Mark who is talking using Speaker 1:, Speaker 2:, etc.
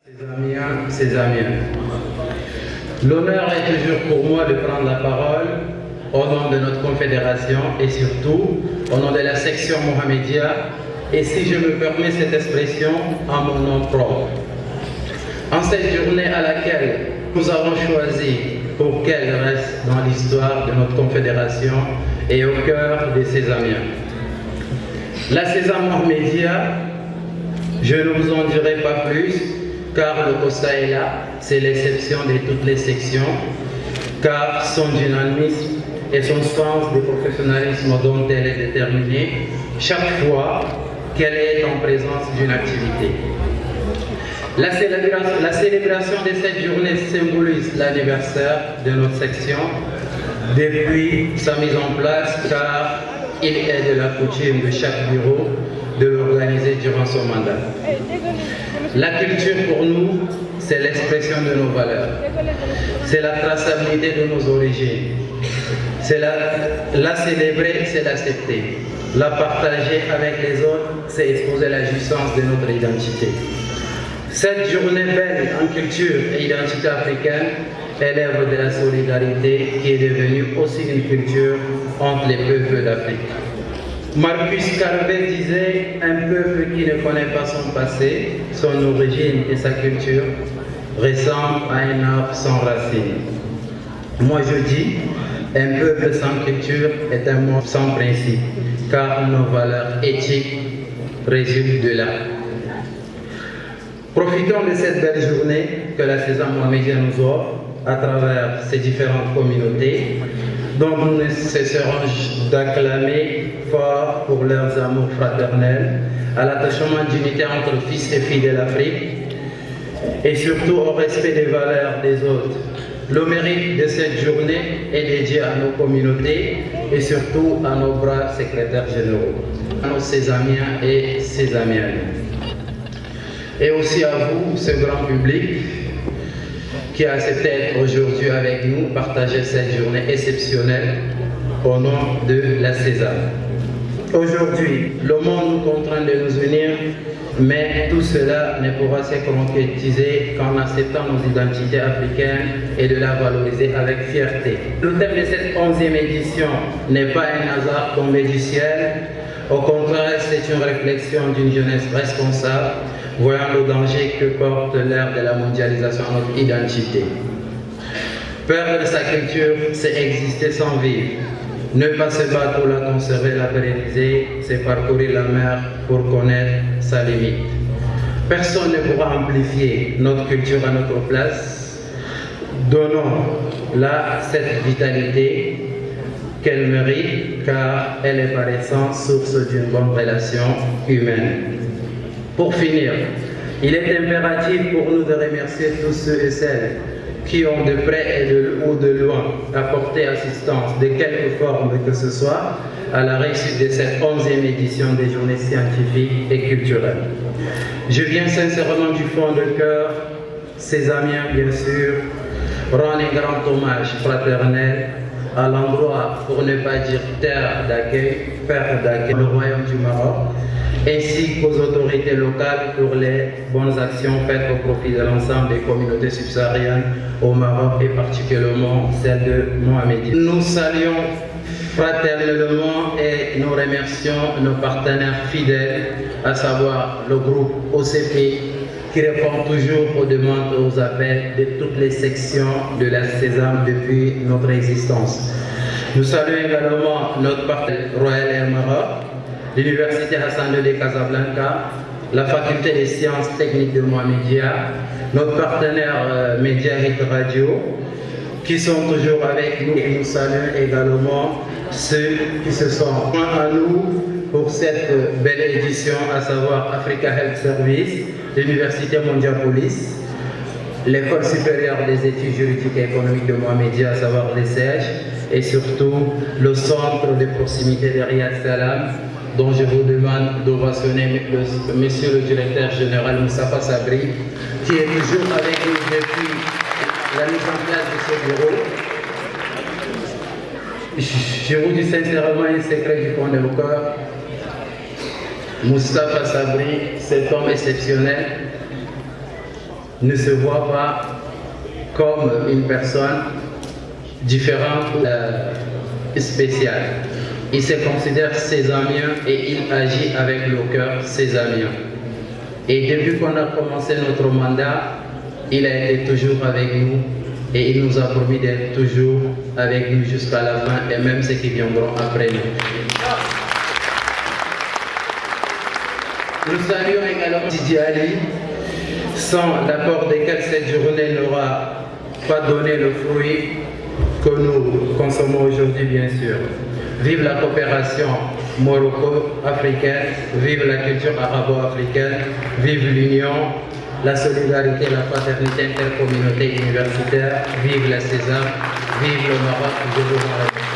Speaker 1: Ses Amiens. L'honneur est toujours pour moi de prendre la parole au nom de notre confédération et surtout au nom de la section Mohamedia, et si je me permets cette expression, en mon nom propre. En cette journée à laquelle nous avons choisi pour qu'elle reste dans l'histoire de notre confédération et au cœur de ses Amiens. La Sésame Mohamedia, je ne vous en dirai pas plus, car le constat est là, c'est l'exception de toutes les sections, car son dynamisme et son sens de professionnalisme dont elle est déterminée chaque fois qu'elle est en présence d'une activité. La célébration de cette journée symbolise l'anniversaire de notre section depuis sa mise en place, car il est de la coutume de chaque bureau de l'organiser durant son mandat. La culture pour nous, c'est l'expression de nos valeurs, c'est la traçabilité de nos origines, c'est la célébrer, c'est l'accepter, la partager avec les autres, c'est exposer la jouissance de notre identité. Cette journée belle en culture et identité africaine est l'œuvre de la solidarité qui est devenue aussi une culture entre les peuples d'Afrique. Marcus Garvey disait « Un peuple qui ne connaît pas son passé, son origine et sa culture ressemble à un arbre sans racines. » Moi je dis « Un peuple sans culture est un monde sans principe, car nos valeurs éthiques résultent de là. » Profitons de cette belle journée que la Sésame Mohamedia nous offre à travers ces différentes communautés, dont nous ne cesserons d'acclamer fort pour leurs amours fraternels, à l'attachement d'unité entre fils et filles de l'Afrique, et surtout au respect des valeurs des autres. Le mérite de cette journée est dédié à nos communautés et surtout à nos bras secrétaires généraux, à nos Sésamiens et Sésamiennes. Et aussi à vous, ce grand public, qui a accepté d'être aujourd'hui avec nous, partager cette journée exceptionnelle au nom de la Sésame. Aujourd'hui, le monde nous contraint de nous unir, mais tout cela ne pourra se concrétiser qu'en acceptant nos identités africaines et de la valoriser avec fierté. Le thème de cette 11e édition n'est pas un hasard tombé du ciel, au contraire, c'est une réflexion d'une jeunesse responsable, voyant le danger que porte l'ère de la mondialisation à notre identité. Perdre sa culture, c'est exister sans vivre. Ne pas se battre pour la conserver, la pérenniser, c'est parcourir la mer pour connaître sa limite. Personne ne pourra amplifier notre culture à notre place. Donnons-la cette vitalité qu'elle mérite, car elle est par essence source d'une bonne relation humaine. Pour finir, il est impératif pour nous de remercier tous ceux et celles qui ont de près ou de loin apporté assistance de quelque forme que ce soit à la réussite de cette 11e édition des journées scientifiques et culturelles. Je viens sincèrement du fond de cœur, Sésamiens bien sûr, rendre un grand hommage fraternel à l'endroit, pour ne pas dire terre d'accueil, père d'accueil, le Royaume du Maroc, ainsi qu'aux autorités locales pour les bonnes actions faites au profit de l'ensemble des communautés subsahariennes au Maroc et particulièrement celle de Mohamedia. Nous saluons fraternellement et nous remercions nos partenaires fidèles, à savoir le groupe OCP, qui répond toujours aux demandes et aux appels de toutes les sections de la Sésame depuis notre existence. Nous saluons également notre partenaire Royal Air Maroc, l'Université Hassan II de Casablanca, la Faculté des sciences techniques de Mohamedia, notre partenaire Média Hit Radio, qui sont toujours avec nous, et nous saluons également ceux qui se sont joints à nous pour cette belle édition, à savoir Africa Health Service, l'Université Mondiapolis, l'École supérieure des études juridiques et économiques de Mohamedia, à savoir l'ESSEJ, et surtout le centre de proximité de Riyad Salam, dont je vous demande d'ovationner monsieur le directeur général Moustapha Sabri, qui est toujours avec nous depuis la mise en place de ce bureau. Je vous dis sincèrement un secret du fond de mon cœur. Moustapha Sabri, cet homme exceptionnel, ne se voit pas comme une personne différente ou spéciale. Il se considère césamien et il agit avec le cœur césamien. Et depuis qu'on a commencé notre mandat, il a été toujours avec nous et il nous a promis d'être toujours avec nous jusqu'à la fin et même ceux qui viendront après nous. Nous saluons également Didier Ali, sans l'apport desquels cette journée n'aura pas donné le fruit que nous consommons aujourd'hui, bien sûr. Vive la coopération morocco-africaine, vive la culture arabo-africaine, vive l'union, la solidarité, la fraternité intercommunauté universitaire, vive la César, vive le Maroc, je vous en remercie.